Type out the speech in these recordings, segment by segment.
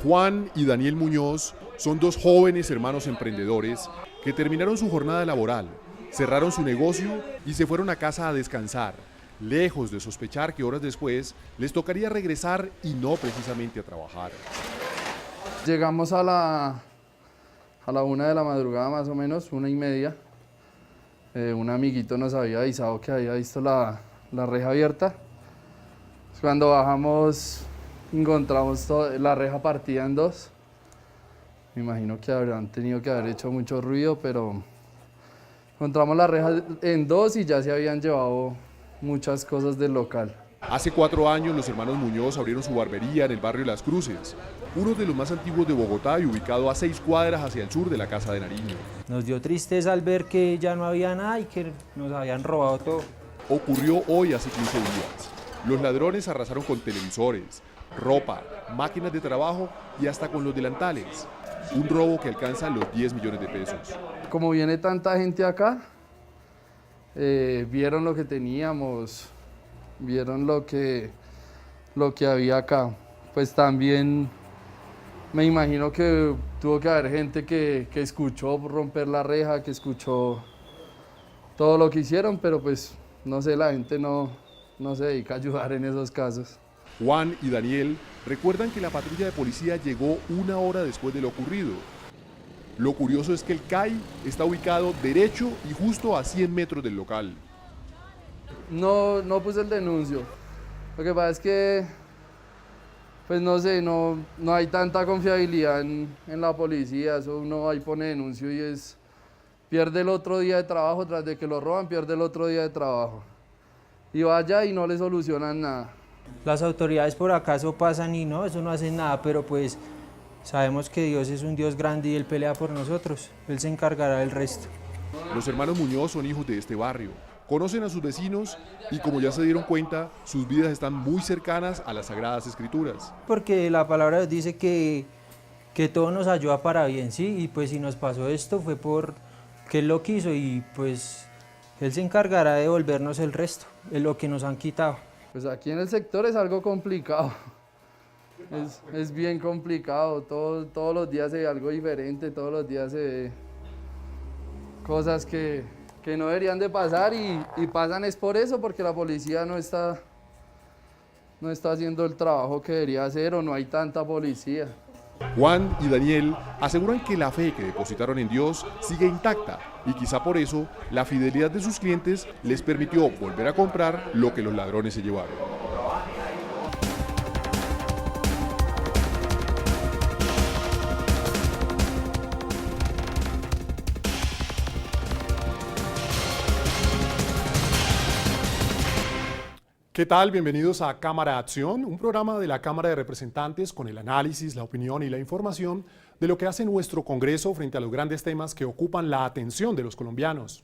Juan y Daniel Muñoz son dos jóvenes hermanos emprendedores que terminaron su jornada laboral, cerraron su negocio y se fueron a casa a descansar, lejos de sospechar que horas después les tocaría regresar y no precisamente a trabajar. Llegamos a la 1 de la madrugada más o menos, 1:30. Un amiguito nos había avisado que había visto la reja abierta. Cuando bajamos encontramos la reja partida en dos. Me imagino que habrán tenido que haber hecho mucho ruido, pero encontramos la reja en dos y ya se habían llevado muchas cosas del local. Hace 4 años los hermanos Muñoz abrieron su barbería en el barrio Las Cruces, uno de los más antiguos de Bogotá y ubicado a 6 cuadras hacia el sur de la Casa de Nariño. Nos dio tristeza al ver que ya no había nada y que nos habían robado todo. Ocurrió hoy hace 15 días. Los ladrones arrasaron con televisores, ropa, máquinas de trabajo y hasta con los delantales. Un robo que alcanza los 10 millones de pesos. Como viene tanta gente acá, vieron lo que teníamos, vieron lo que había acá. Pues también me imagino que tuvo que haber gente que escuchó romper la reja, que escuchó todo lo que hicieron, pero pues no sé, la gente no se dedica a ayudar en esos casos. Juan y Daniel recuerdan que la patrulla de policía llegó 1 hora después de lo ocurrido. Lo curioso es que el CAI está ubicado derecho y justo a 100 metros del local. No puse el denuncio. Lo que pasa es que, pues no sé, no hay tanta confiabilidad en la policía. Eso uno ahí pone denuncio y pierde el otro día de trabajo, tras de que lo roban, pierde el otro día de trabajo. Y vaya y no le solucionan nada. Las autoridades por acaso pasan y no, eso no hacen nada, pero pues sabemos que Dios es un Dios grande y Él pelea por nosotros. Él se encargará del resto. Los hermanos Muñoz son hijos de este barrio. Conocen a sus vecinos y, como ya se dieron cuenta, sus vidas están muy cercanas a las Sagradas Escrituras. Porque la palabra de Dios dice que todo nos ayuda para bien, ¿sí? Y pues si nos pasó esto fue porque Él lo quiso y pues Él se encargará de devolvernos el resto, de lo que nos han quitado. Pues aquí en el sector es algo complicado. Es bien complicado. Todos los días se ve algo diferente, todos los días se ve cosas que no deberían de pasar y pasan es por eso, porque la policía no está haciendo el trabajo que debería hacer o no hay tanta policía. Juan y Daniel aseguran que la fe que depositaron en Dios sigue intacta y quizá por eso la fidelidad de sus clientes les permitió volver a comprar lo que los ladrones se llevaron. ¿Qué tal? Bienvenidos a Cámara Acción, un programa de la Cámara de Representantes con el análisis, la opinión y la información de lo que hace nuestro Congreso frente a los grandes temas que ocupan la atención de los colombianos.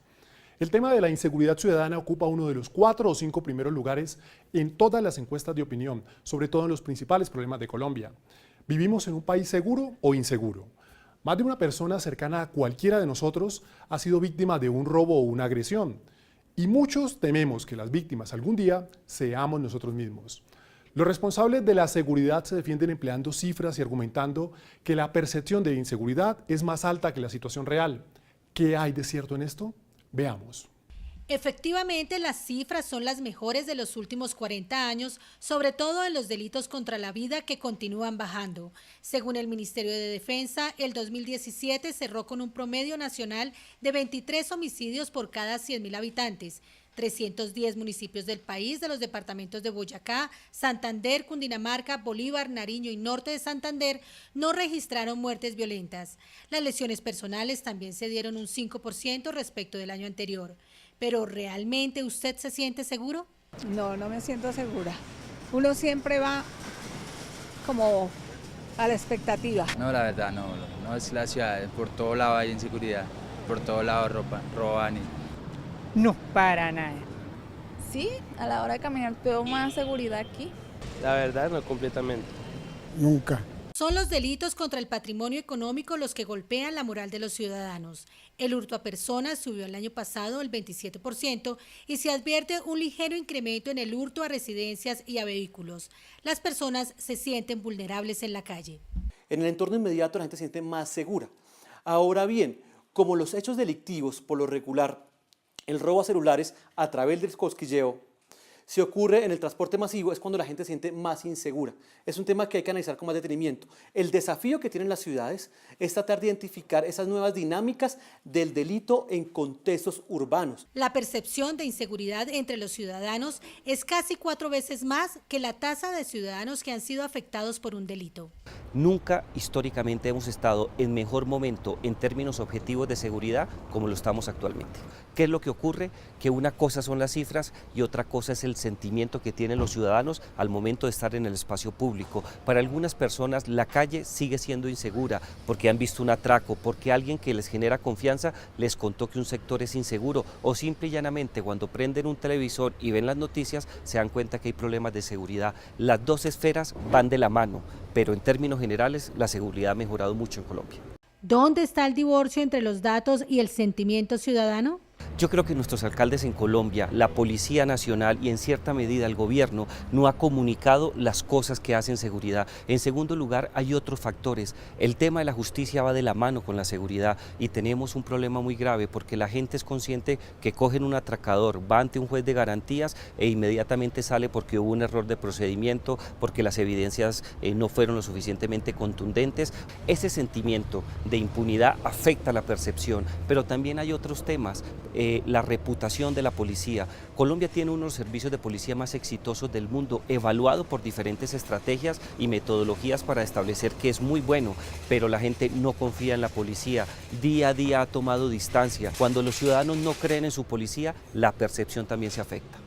El tema de la inseguridad ciudadana ocupa uno de los 4 o 5 primeros lugares en todas las encuestas de opinión, sobre todo en los principales problemas de Colombia. ¿Vivimos en un país seguro o inseguro? Más de una persona cercana a cualquiera de nosotros ha sido víctima de un robo o una agresión. Y muchos tememos que las víctimas algún día seamos nosotros mismos. Los responsables de la seguridad se defienden empleando cifras y argumentando que la percepción de inseguridad es más alta que la situación real. ¿Qué hay de cierto en esto? Veamos. Efectivamente, las cifras son las mejores de los últimos 40 años, sobre todo en los delitos contra la vida que continúan bajando. Según el Ministerio de Defensa, el 2017 cerró con un promedio nacional de 23 homicidios por cada 100.000 habitantes. 310 municipios del país, de los departamentos de Boyacá, Santander, Cundinamarca, Bolívar, Nariño y Norte de Santander, no registraron muertes violentas. Las lesiones personales también se dieron un 5% respecto del año anterior. ¿Pero realmente usted se siente seguro? No me siento segura. Uno siempre va como a la expectativa. No, la verdad, no es la ciudad, por todo lado hay inseguridad, por todo lado roban y... No, para nada. Sí, a la hora de caminar veo más seguridad aquí. La verdad, no completamente. Nunca. Son los delitos contra el patrimonio económico los que golpean la moral de los ciudadanos. El hurto a personas subió el año pasado el 27% y se advierte un ligero incremento en el hurto a residencias y a vehículos. Las personas se sienten vulnerables en la calle. En el entorno inmediato la gente se siente más segura. Ahora bien, como los hechos delictivos, por lo regular, el robo a celulares a través del cosquilleo, si ocurre en el transporte masivo, es cuando la gente se siente más insegura. Es un tema que hay que analizar con más detenimiento. El desafío que tienen las ciudades es tratar de identificar esas nuevas dinámicas del delito en contextos urbanos. La percepción de inseguridad entre los ciudadanos es casi 4 veces más que la tasa de ciudadanos que han sido afectados por un delito. Nunca históricamente hemos estado en mejor momento en términos objetivos de seguridad como lo estamos actualmente. ¿Qué es lo que ocurre? Que una cosa son las cifras y otra cosa es el sentimiento que tienen los ciudadanos al momento de estar en el espacio público. Para algunas personas la calle sigue siendo insegura porque han visto un atraco, porque alguien que les genera confianza les contó que un sector es inseguro, o simple y llanamente cuando prenden un televisor y ven las noticias se dan cuenta que hay problemas de seguridad. Las dos esferas van de la mano, pero en términos generales la seguridad ha mejorado mucho en Colombia. ¿Dónde está el divorcio entre los datos y el sentimiento ciudadano? Yo creo que nuestros alcaldes en Colombia, la Policía Nacional y en cierta medida el gobierno no ha comunicado las cosas que hacen seguridad. En segundo lugar, hay otros factores. El tema de la justicia va de la mano con la seguridad y tenemos un problema muy grave porque la gente es consciente que cogen un atracador, va ante un juez de garantías e inmediatamente sale porque hubo un error de procedimiento, porque las evidencias no fueron lo suficientemente contundentes. Ese sentimiento de impunidad afecta la percepción, pero también hay otros temas. La reputación de la policía. Colombia tiene uno de los servicios de policía más exitosos del mundo, evaluado por diferentes estrategias y metodologías para establecer que es muy bueno, pero la gente no confía en la policía. Día a día ha tomado distancia. Cuando los ciudadanos no creen en su policía, la percepción también se afecta.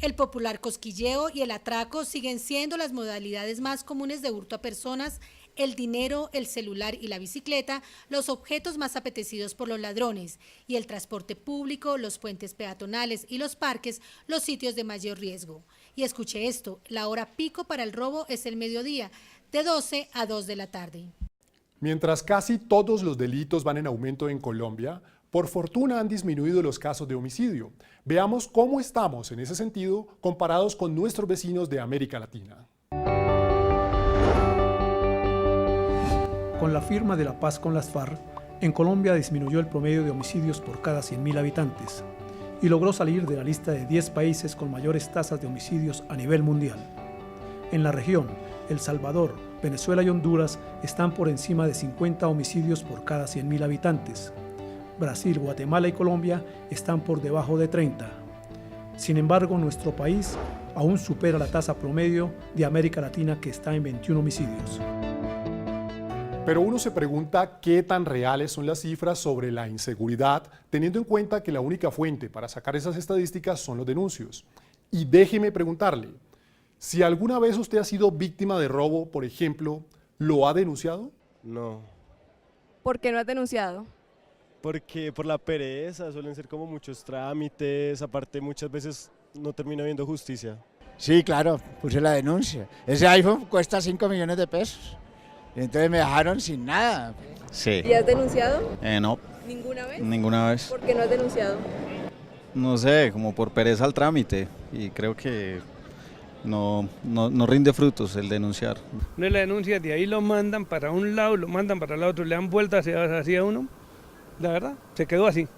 El popular cosquilleo y el atraco siguen siendo las modalidades más comunes de hurto a personas. El dinero, el celular y la bicicleta, los objetos más apetecidos por los ladrones, y el transporte público, los puentes peatonales y los parques, los sitios de mayor riesgo. Y escuche esto, la hora pico para el robo es el mediodía, de 12 a 2 de la tarde. Mientras casi todos los delitos van en aumento en Colombia, por fortuna han disminuido los casos de homicidio. Veamos cómo estamos en ese sentido comparados con nuestros vecinos de América Latina. Con la firma de la paz con las FARC, en Colombia disminuyó el promedio de homicidios por cada 100.000 habitantes y logró salir de la lista de 10 países con mayores tasas de homicidios a nivel mundial. En la región, El Salvador, Venezuela y Honduras están por encima de 50 homicidios por cada 100.000 habitantes. Brasil, Guatemala y Colombia están por debajo de 30. Sin embargo, nuestro país aún supera la tasa promedio de América Latina, que está en 21 homicidios. Pero uno se pregunta qué tan reales son las cifras sobre la inseguridad, teniendo en cuenta que la única fuente para sacar esas estadísticas son los denuncios. Y déjeme preguntarle, si alguna vez usted ha sido víctima de robo, por ejemplo, ¿lo ha denunciado? No, ¿Por qué no has denunciado? porque por la pereza suelen ser como muchos trámites, aparte muchas veces no termina habiendo justicia. Sí, claro, puse la denuncia. Ese iPhone cuesta 5 millones de pesos. Y entonces me dejaron sin nada. Sí. ¿Y has denunciado? No. ¿Ninguna vez? Ninguna vez. ¿Por qué no has denunciado? No sé, como por pereza al trámite. Y creo que no rinde frutos el denunciar. No la denuncia, de ahí lo mandan para un lado, lo mandan para el otro, le dan vueltas hacia uno. La verdad, se quedó así.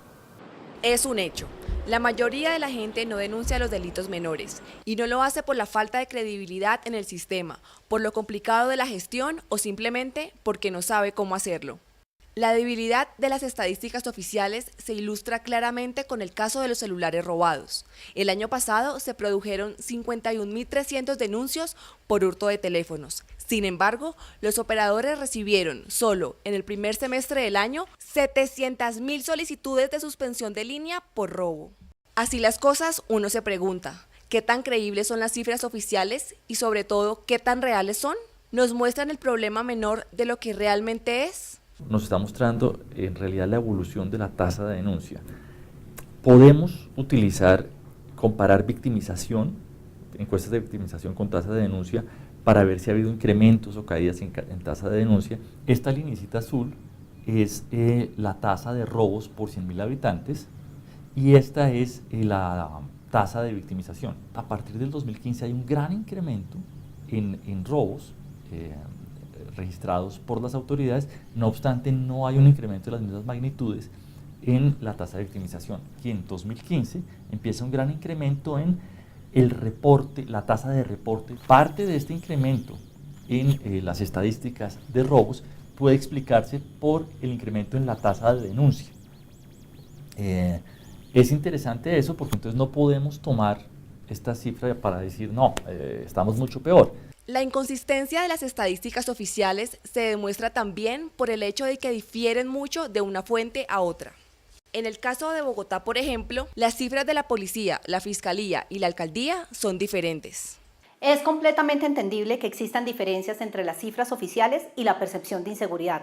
Es un hecho. La mayoría de la gente no denuncia los delitos menores y no lo hace por la falta de credibilidad en el sistema, por lo complicado de la gestión o simplemente porque no sabe cómo hacerlo. La debilidad de las estadísticas oficiales se ilustra claramente con el caso de los celulares robados. El año pasado se produjeron 51.300 denuncios por hurto de teléfonos. Sin embargo, los operadores recibieron solo en el primer semestre del año 700.000 solicitudes de suspensión de línea por robo. Así las cosas, uno se pregunta, ¿qué tan creíbles son las cifras oficiales y sobre todo, qué tan reales son? ¿Nos muestran el problema menor de lo que realmente es? Nos está mostrando en realidad la evolución de la tasa de denuncia. Podemos comparar victimización, encuestas de victimización con tasa de denuncia, para ver si ha habido incrementos o caídas en tasa de denuncia. Esta lineecita azul es la tasa de robos por 100.000 habitantes y esta es la tasa de victimización. A partir del 2015 hay un gran incremento en robos, registrados por las autoridades. No obstante, no hay un incremento de las mismas magnitudes en la tasa de victimización, que en 2015 empieza un gran incremento en el reporte, la tasa de reporte. Parte de este incremento en las estadísticas de robos puede explicarse por el incremento en la tasa de denuncia. Es interesante eso porque entonces no podemos tomar esta cifra para decir no, estamos mucho peor. La inconsistencia de las estadísticas oficiales se demuestra también por el hecho de que difieren mucho de una fuente a otra. En el caso de Bogotá, por ejemplo, las cifras de la policía, la fiscalía y la alcaldía son diferentes. Es completamente entendible que existan diferencias entre las cifras oficiales y la percepción de inseguridad.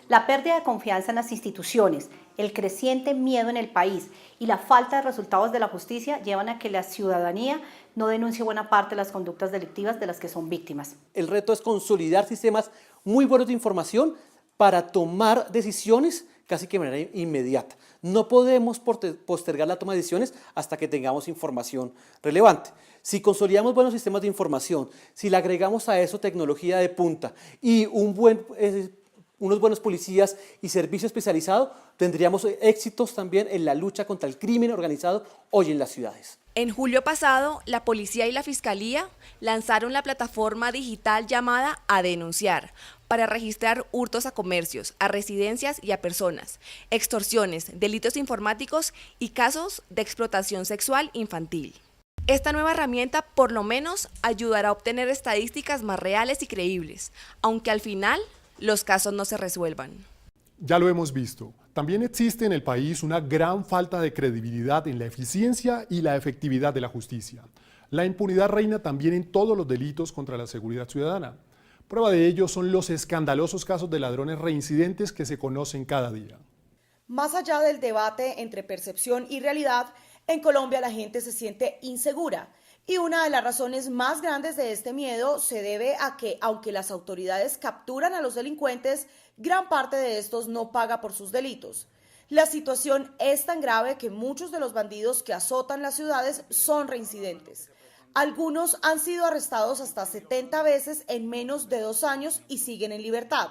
La pérdida de confianza en las instituciones, el creciente miedo en el país y la falta de resultados de la justicia llevan a que la ciudadanía no denuncie buena parte de las conductas delictivas de las que son víctimas. El reto es consolidar sistemas muy buenos de información para tomar decisiones casi que de manera inmediata. No podemos postergar la toma de decisiones hasta que tengamos información relevante. Si consolidamos buenos sistemas de información, si le agregamos a eso tecnología de punta y unos buenos policías y servicio especializado, tendríamos éxitos también en la lucha contra el crimen organizado hoy en las ciudades. En julio pasado, la policía y la fiscalía lanzaron la plataforma digital llamada A Denunciar para registrar hurtos a comercios, a residencias y a personas, extorsiones, delitos informáticos y casos de explotación sexual infantil. Esta nueva herramienta por lo menos ayudará a obtener estadísticas más reales y creíbles, aunque al final los casos no se resuelvan. Ya lo hemos visto. También existe en el país una gran falta de credibilidad en la eficiencia y la efectividad de la justicia. La impunidad reina también en todos los delitos contra la seguridad ciudadana. Prueba de ello son los escandalosos casos de ladrones reincidentes que se conocen cada día. Más allá del debate entre percepción y realidad, en Colombia la gente se siente insegura. Y una de las razones más grandes de este miedo se debe a que, aunque las autoridades capturan a los delincuentes, gran parte de estos no paga por sus delitos. La situación es tan grave que muchos de los bandidos que azotan las ciudades son reincidentes. Algunos han sido arrestados hasta 70 veces en menos de 2 años y siguen en libertad.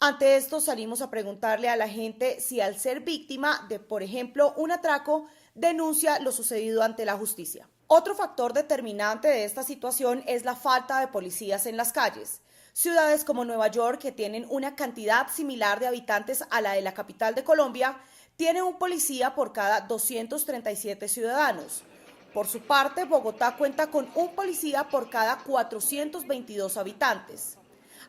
Ante esto salimos a preguntarle a la gente si al ser víctima de, por ejemplo, un atraco, denuncia lo sucedido ante la justicia. Otro factor determinante de esta situación es la falta de policías en las calles. Ciudades como Nueva York, que tienen una cantidad similar de habitantes a la de la capital de Colombia, tiene un policía por cada 237 ciudadanos. Por su parte, Bogotá cuenta con un policía por cada 422 habitantes.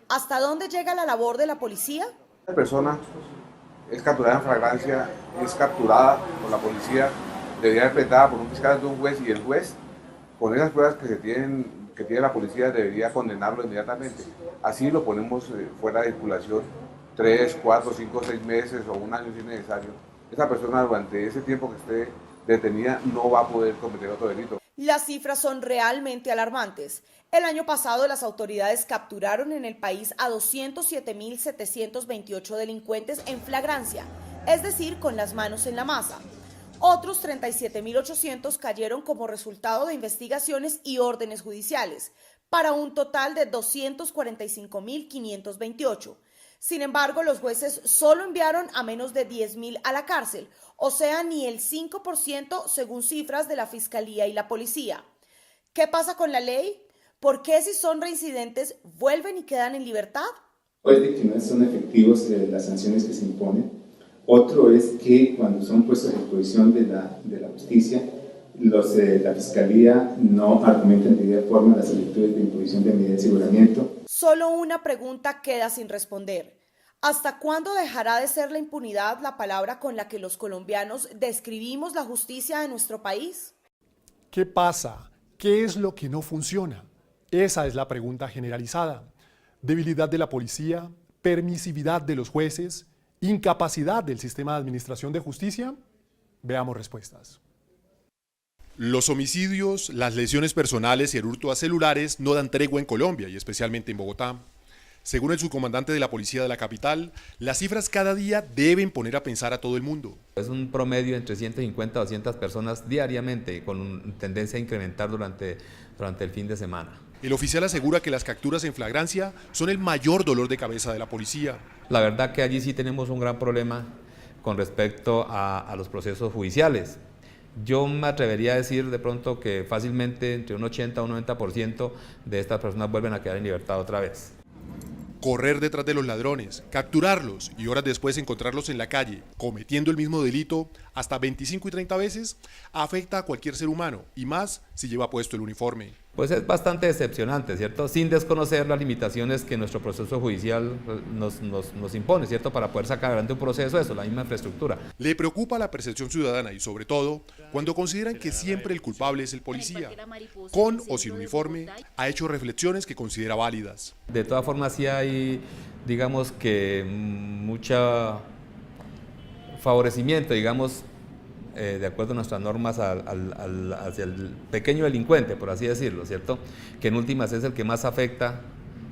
¿Hasta dónde llega la labor de la policía? La persona es capturada en flagrancia, es capturada por la policía, debería ser enfrentada por un fiscal de un juez y el juez, con esas pruebas que tiene la policía, debería condenarlo inmediatamente. Así lo ponemos fuera de circulación 3, 4, 5, 6 meses o 1 año si es necesario. Esa persona durante ese tiempo que esté detenida no va a poder cometer otro delito. Las cifras son realmente alarmantes. El año pasado las autoridades capturaron en el país a 207.728 delincuentes en flagrancia, es decir, con las manos en la masa. Otros 37.800 cayeron como resultado de investigaciones y órdenes judiciales, para un total de 245.528. Sin embargo, los jueces solo enviaron a menos de 10.000 a la cárcel, o sea, ni el 5% según cifras de la Fiscalía y la Policía. ¿Qué pasa con la ley? ¿Por qué si son reincidentes vuelven y quedan en libertad? Puede que no son efectivos las sanciones que se imponen. Otro es que cuando son puestos a disposición de la justicia, los de la Fiscalía no argumentan de igual forma las solicitudes de imposición de medidas de aseguramiento. Solo una pregunta queda sin responder. ¿Hasta cuándo dejará de ser la impunidad la palabra con la que los colombianos describimos la justicia de nuestro país? ¿Qué pasa? ¿Qué es lo que no funciona? Esa es la pregunta generalizada. Debilidad de la policía, permisividad de los jueces, incapacidad del sistema de administración de justicia. Veamos respuestas. Los homicidios, las lesiones personales y el hurto a celulares no dan tregua en Colombia y especialmente en Bogotá. Según el subcomandante de la policía de la capital, las cifras cada día deben poner a pensar a todo el mundo. Es un promedio entre 150 a 200 personas diariamente, con tendencia a incrementar durante el fin de semana. El oficial asegura que las capturas en flagrancia son el mayor dolor de cabeza de la policía. La verdad que allí sí tenemos un gran problema con respecto a los procesos judiciales. Yo me atrevería a decir de pronto que fácilmente entre un 80 o un 90% de estas personas vuelven a quedar en libertad otra vez. Correr detrás de los ladrones, capturarlos y horas después encontrarlos en la calle cometiendo el mismo delito hasta 25 y 30 veces afecta a cualquier ser humano y más si lleva puesto el uniforme. Pues es bastante decepcionante, ¿cierto? Sin desconocer las limitaciones que nuestro proceso judicial nos impone, ¿cierto? Para poder sacar adelante un proceso de eso, la misma infraestructura. Le preocupa la percepción ciudadana y sobre todo cuando consideran que siempre el culpable es el policía. Con o sin uniforme, ha hecho reflexiones que considera válidas. De todas formas sí hay, digamos que mucho favorecimiento, digamos, de acuerdo a nuestras normas hacia el pequeño delincuente, por así decirlo, ¿cierto? Que en últimas es el que más afecta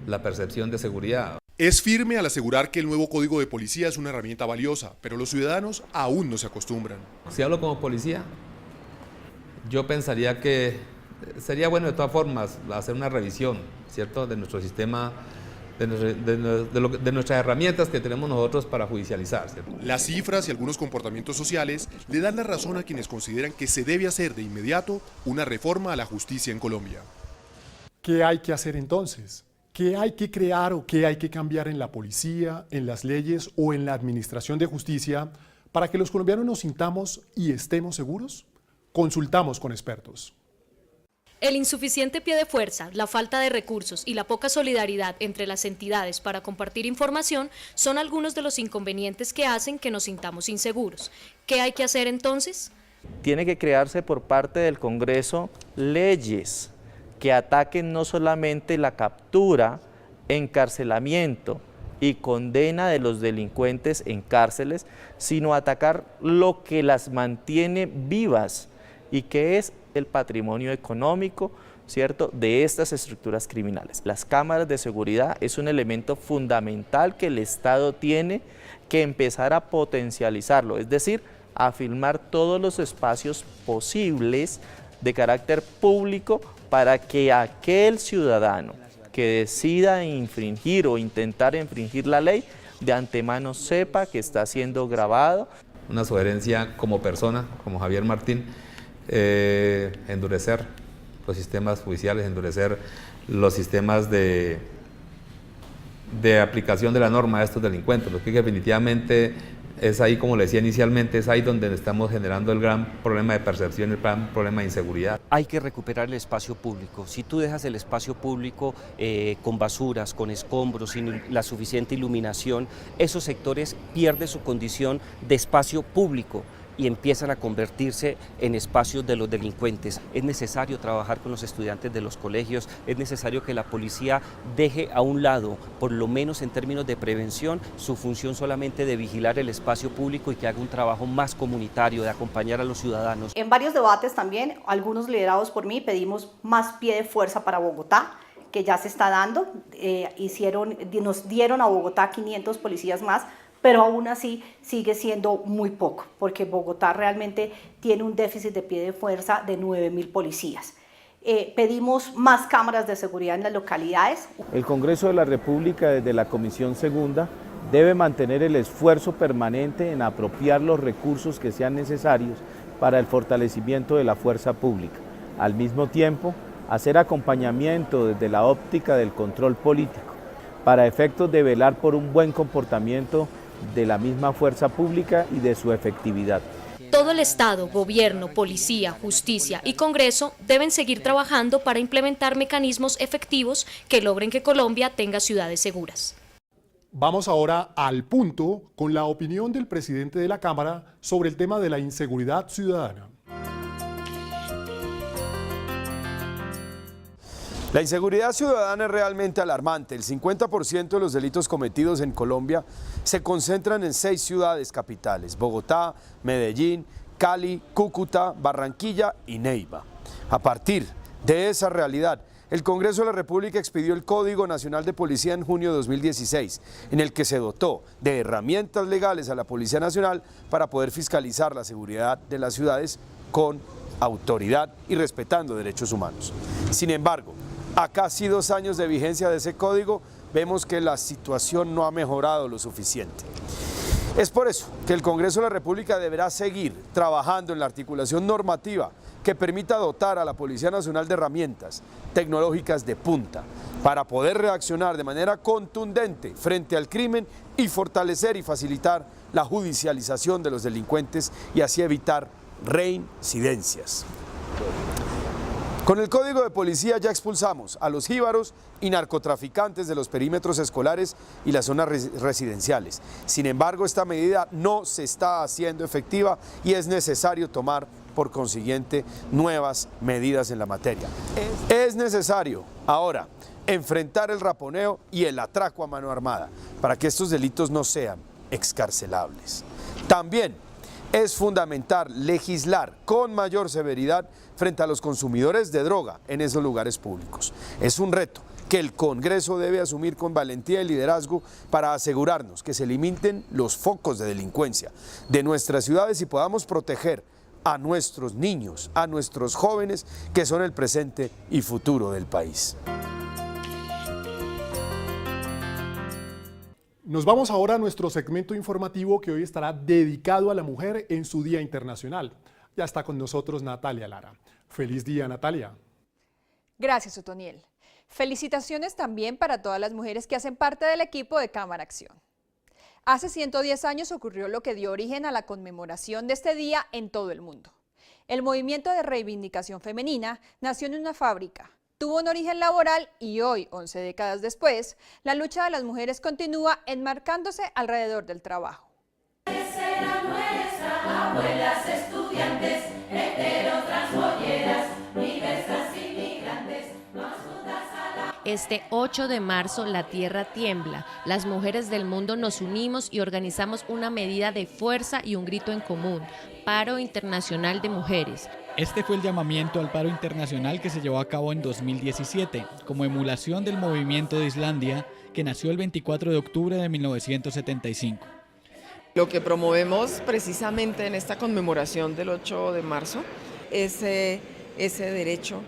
la percepción de seguridad. Es firme al asegurar que el nuevo código de policía es una herramienta valiosa, pero los ciudadanos aún no se acostumbran. Si hablo como policía, yo pensaría que sería bueno de todas formas hacer una revisión, ¿cierto? De nuestro sistema, de nuestras herramientas que tenemos nosotros para judicializar, ¿cierto? Las cifras y algunos comportamientos sociales le dan la razón a quienes consideran que se debe hacer de inmediato una reforma a la justicia en Colombia. ¿Qué hay que hacer entonces? ¿Qué hay que crear o qué hay que cambiar en la policía, en las leyes o en la administración de justicia para que los colombianos nos sintamos y estemos seguros? Consultamos con expertos. El insuficiente pie de fuerza, la falta de recursos y la poca solidaridad entre las entidades para compartir información son algunos de los inconvenientes que hacen que nos sintamos inseguros. ¿Qué hay que hacer entonces? Tiene que crearse por parte del Congreso leyes que ataquen no solamente la captura, encarcelamiento y condena de los delincuentes en cárceles, sino atacar lo que las mantiene vivas y que es el patrimonio económico, ¿cierto?, de estas estructuras criminales. Las cámaras de seguridad es un elemento fundamental que el Estado tiene que empezar a potencializarlo, es decir, a filmar todos los espacios posibles de carácter público para que aquel ciudadano que decida infringir o intentar infringir la ley, de antemano sepa que está siendo grabado. Una sugerencia como persona, como Javier Martín, endurecer los sistemas judiciales, endurecer los sistemas de aplicación de la norma a estos delincuentes, lo que definitivamente es ahí, como le decía inicialmente, es ahí donde estamos generando el gran problema de percepción, el gran problema de inseguridad. Hay que recuperar el espacio público. Si tú dejas el espacio público con basuras, con escombros, sin la suficiente iluminación, esos sectores pierden su condición de espacio público y empiezan a convertirse en espacios de los delincuentes. Es necesario trabajar con los estudiantes de los colegios, es necesario que la policía deje a un lado, por lo menos en términos de prevención, su función solamente de vigilar el espacio público y que haga un trabajo más comunitario, de acompañar a los ciudadanos. En varios debates también, algunos liderados por mí, pedimos más pie de fuerza para Bogotá, que ya se está dando. Nos dieron a Bogotá 500 policías más, pero aún así sigue siendo muy poco, porque Bogotá realmente tiene un déficit de pie de fuerza de 9.000 policías. Pedimos más cámaras de seguridad en las localidades. El Congreso de la República, desde la Comisión Segunda, debe mantener el esfuerzo permanente en apropiar los recursos que sean necesarios para el fortalecimiento de la fuerza pública. Al mismo tiempo, hacer acompañamiento desde la óptica del control político, para efectos de velar por un buen comportamiento de la misma fuerza pública y de su efectividad. Todo el Estado, gobierno, policía, justicia y Congreso deben seguir trabajando para implementar mecanismos efectivos que logren que Colombia tenga ciudades seguras. Vamos ahora al punto con la opinión del presidente de la Cámara sobre el tema de la inseguridad ciudadana. La inseguridad ciudadana es realmente alarmante. El 50% de los delitos cometidos en Colombia se concentran en 6 ciudades capitales: Bogotá, Medellín, Cali, Cúcuta, Barranquilla y Neiva. A partir de esa realidad, el Congreso de la República expidió el Código Nacional de Policía en junio de 2016, en el que se dotó de herramientas legales a la Policía Nacional para poder fiscalizar la seguridad de las ciudades con autoridad y respetando derechos humanos. Sin embargo, A casi 2 años de vigencia de ese código, vemos que la situación no ha mejorado lo suficiente. Es por eso que el Congreso de la República deberá seguir trabajando en la articulación normativa que permita dotar a la Policía Nacional de herramientas tecnológicas de punta para poder reaccionar de manera contundente frente al crimen y fortalecer y facilitar la judicialización de los delincuentes y así evitar reincidencias. Con el Código de Policía ya expulsamos a los jíbaros y narcotraficantes de los perímetros escolares y las zonas residenciales. Sin embargo, esta medida no se está haciendo efectiva y es necesario tomar, por consiguiente, nuevas medidas en la materia. Es necesario ahora enfrentar el raponeo y el atraco a mano armada para que estos delitos no sean excarcelables. También es fundamental legislar con mayor severidad frente a los consumidores de droga en esos lugares públicos. Es un reto que el Congreso debe asumir con valentía y liderazgo para asegurarnos que se limiten los focos de delincuencia de nuestras ciudades y podamos proteger a nuestros niños, a nuestros jóvenes que son el presente y futuro del país. Nos vamos ahora a nuestro segmento informativo que hoy estará dedicado a la mujer en su Día Internacional. Ya está con nosotros Natalia Lara. Feliz día, Natalia. Gracias, Otoniel. Felicitaciones también para todas las mujeres que hacen parte del equipo de Cámara Acción. Hace 110 años ocurrió lo que dio origen a la conmemoración de este día en todo el mundo. El movimiento de reivindicación femenina nació en una fábrica, tuvo un origen laboral y hoy, 11 décadas después, la lucha de las mujeres continúa enmarcándose alrededor del trabajo. Será nuestra, abuelas, estudiantes, heteros, transbolleras, diversas inmigrantes, más juntas a la... Este 8 de marzo la tierra tiembla. Las mujeres del mundo nos unimos y organizamos una medida de fuerza y un grito en común, Paro Internacional de Mujeres. Este fue el llamamiento al paro internacional que se llevó a cabo en 2017, como emulación del movimiento de Islandia, que nació el 24 de octubre de 1975. Lo que promovemos precisamente en esta conmemoración del 8 de marzo es ese derecho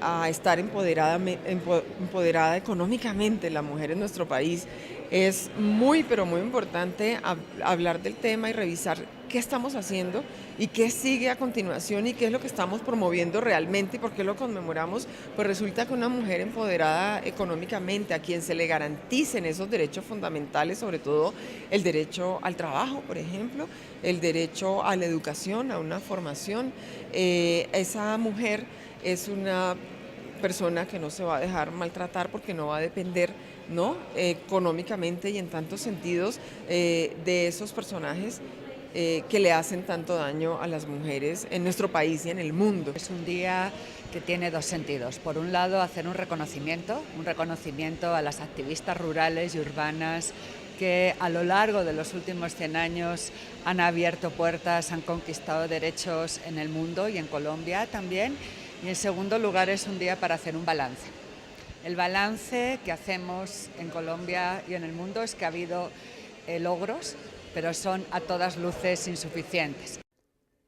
a estar empoderada económicamente la mujer en nuestro país. Es muy, pero muy importante hablar del tema y revisar qué estamos haciendo y qué sigue a continuación y qué es lo que estamos promoviendo realmente y por qué lo conmemoramos. Pues resulta que una mujer empoderada económicamente, a quien se le garanticen esos derechos fundamentales, sobre todo el derecho al trabajo, por ejemplo, el derecho a la educación, a una formación, esa mujer es una persona que no se va a dejar maltratar porque no va a depender, ¿no?, económicamente y en tantos sentidos de esos personajes que le hacen tanto daño a las mujeres en nuestro país y en el mundo. Es un día que tiene dos sentidos. Por un lado, hacer un reconocimiento a las activistas rurales y urbanas que a lo largo de los últimos 100 años han abierto puertas, han conquistado derechos en el mundo y en Colombia también. Y en segundo lugar, es un día para hacer un balance. El balance que hacemos en Colombia y en el mundo es que ha habido logros, pero son a todas luces insuficientes.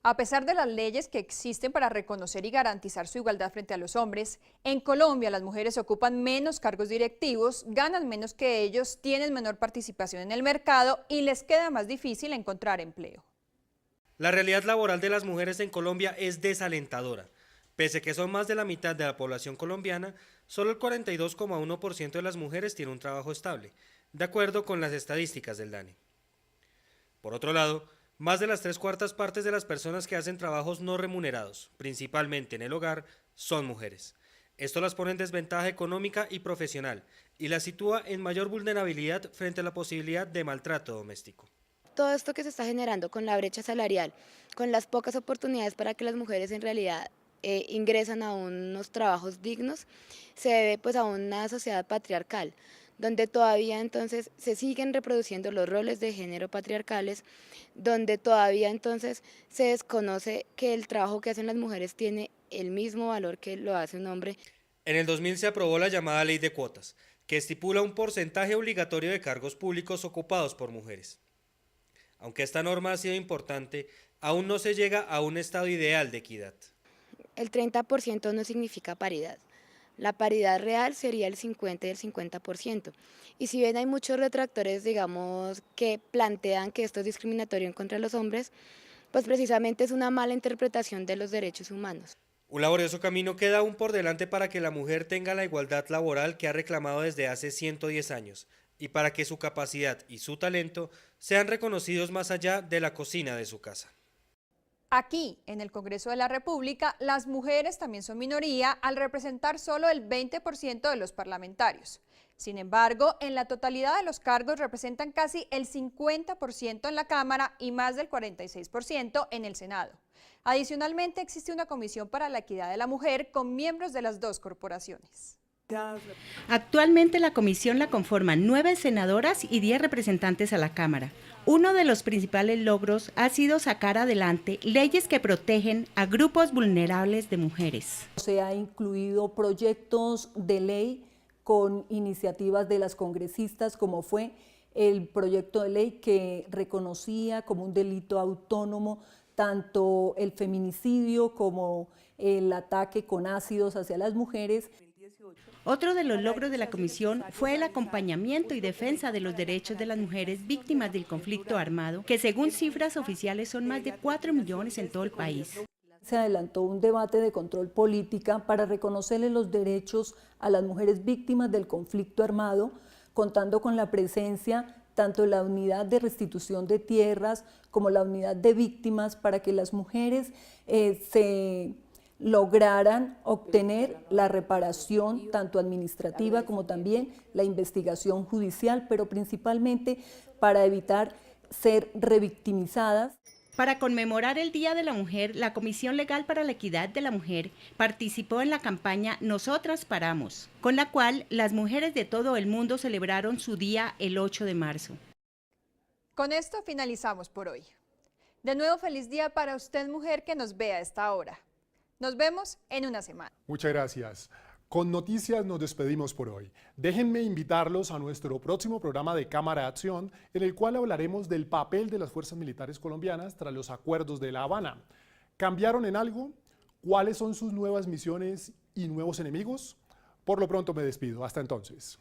A pesar de las leyes que existen para reconocer y garantizar su igualdad frente a los hombres, en Colombia las mujeres ocupan menos cargos directivos, ganan menos que ellos, tienen menor participación en el mercado y les queda más difícil encontrar empleo. La realidad laboral de las mujeres en Colombia es desalentadora. Pese a que son más de la mitad de la población colombiana, solo el 42,1% de las mujeres tiene un trabajo estable, de acuerdo con las estadísticas del DANE. Por otro lado, más de las 3/4 partes de las personas que hacen trabajos no remunerados, principalmente en el hogar, son mujeres. Esto las pone en desventaja económica y profesional y las sitúa en mayor vulnerabilidad frente a la posibilidad de maltrato doméstico. Todo esto que se está generando con la brecha salarial, con las pocas oportunidades para que las mujeres en realidad ingresan a unos trabajos dignos, se debe pues a una sociedad patriarcal, donde todavía entonces se siguen reproduciendo los roles de género patriarcales, donde todavía entonces se desconoce que el trabajo que hacen las mujeres tiene el mismo valor que lo hace un hombre. En el 2000 se aprobó la llamada Ley de Cuotas, que estipula un porcentaje obligatorio de cargos públicos ocupados por mujeres. Aunque esta norma ha sido importante, aún no se llega a un estado ideal de equidad. El 30% no significa paridad. La paridad real sería el 50 y el 50%. Y si bien hay muchos retractores, digamos, que plantean que esto es discriminatorio en contra de los hombres, pues precisamente es una mala interpretación de los derechos humanos. Un laborioso camino queda aún por delante para que la mujer tenga la igualdad laboral que ha reclamado desde hace 110 años y para que su capacidad y su talento sean reconocidos más allá de la cocina de su casa. Aquí, en el Congreso de la República, las mujeres también son minoría al representar solo el 20% de los parlamentarios. Sin embargo, en la totalidad de los cargos representan casi el 50% en la Cámara y más del 46% en el Senado. Adicionalmente, existe una comisión para la equidad de la mujer con miembros de las dos corporaciones. Actualmente la comisión la conforman 9 senadoras y 10 representantes a la Cámara. Uno de los principales logros ha sido sacar adelante leyes que protegen a grupos vulnerables de mujeres. Se ha incluido proyectos de ley con iniciativas de las congresistas, como fue el proyecto de ley que reconocía como un delito autónomo tanto el feminicidio como el ataque con ácidos hacia las mujeres. Otro de los logros de la comisión fue el acompañamiento y defensa de los derechos de las mujeres víctimas del conflicto armado, que según cifras oficiales son más de 4 millones en todo el país. Se adelantó un debate de control política para reconocerle los derechos a las mujeres víctimas del conflicto armado, contando con la presencia tanto de la unidad de restitución de tierras como la unidad de víctimas para que las mujeres se lograran obtener la reparación tanto administrativa como también la investigación judicial, pero principalmente para evitar ser revictimizadas. Para conmemorar el Día de la Mujer, la Comisión Legal para la Equidad de la Mujer participó en la campaña Nosotras Paramos, con la cual las mujeres de todo el mundo celebraron su día el 8 de marzo. Con esto finalizamos por hoy. De nuevo, feliz día para usted, mujer, que nos vea a esta hora. Nos vemos en una semana. Muchas gracias. Con noticias nos despedimos por hoy. Déjenme invitarlos a nuestro próximo programa de Cámara de Acción, en el cual hablaremos del papel de las fuerzas militares colombianas tras los acuerdos de La Habana. ¿Cambiaron en algo? ¿Cuáles son sus nuevas misiones y nuevos enemigos? Por lo pronto me despido. Hasta entonces.